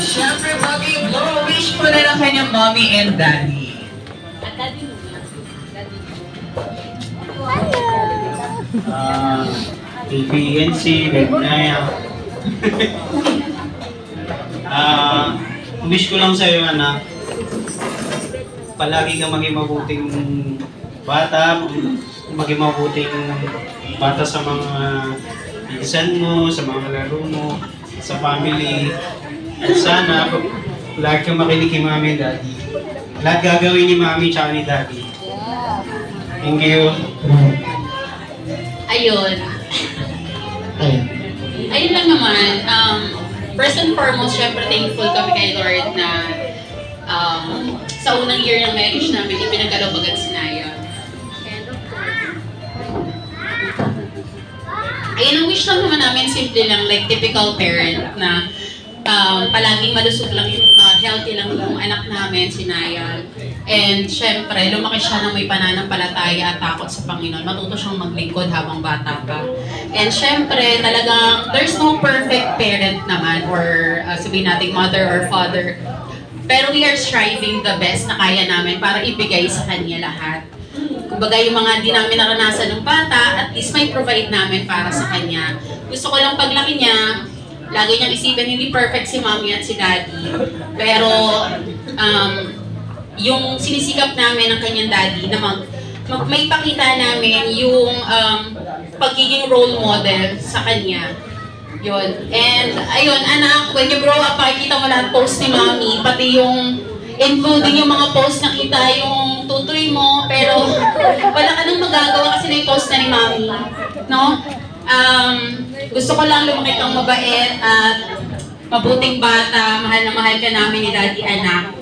Siyempre, blow wish po na ng kanyang mommy and daddy. At daddy mo na. Daddy mo. PNC, Begnaya. Wish ko lang sa'yo, anak, palagi kang maging mabuting bata, maging mabuting bata sa mga pinsan mo, sa mga laro mo, sa family. At sana, lagi kang makinig kay mami and daddy. Lahat gagawin ni mami tsaka ni daddy. Thank you. Ayun. Ayun lang naman. First and foremost, syempre thankful kami kay Lord na sa unang year ng marriage namin, ipinagkaloob agad si Naya. And of course, ayun, ang wish lang naman namin, simple lang, like typical parent na palaging malusog lang yung healthy lang yung anak namin, si Naya. And syempre, lumaki siya ng may pananampalataya at takot sa Panginoon. Matuto siyang maglingkod habang bata pa. And syempre, talagang there's no perfect parent naman or sabihin natin mother or father. Pero we are striving the best na kaya namin para ibigay sa kanya lahat. Kumbaga yung mga di namin naranasan ng bata, at least may provide namin para sa kanya. Gusto ko lang paglaki niya, lagi niyang isipin, hindi perfect si mommy at si daddy. Pero, yung sinisikap namin ng kanyang daddy na may pakita namin yung pagiging role model sa kanya. Yun. And, ayun, anak, when you grow up, makikita mo lahat post ni mommy, pati yung, including yung mga post na kita yung tutoy mo, pero wala ka nang magagawa kasi na yung post na ni mommy. No? Gusto ko lang lumaki kang mabait at mabuting bata, mahal na mahal ka namin ni daddy, anak.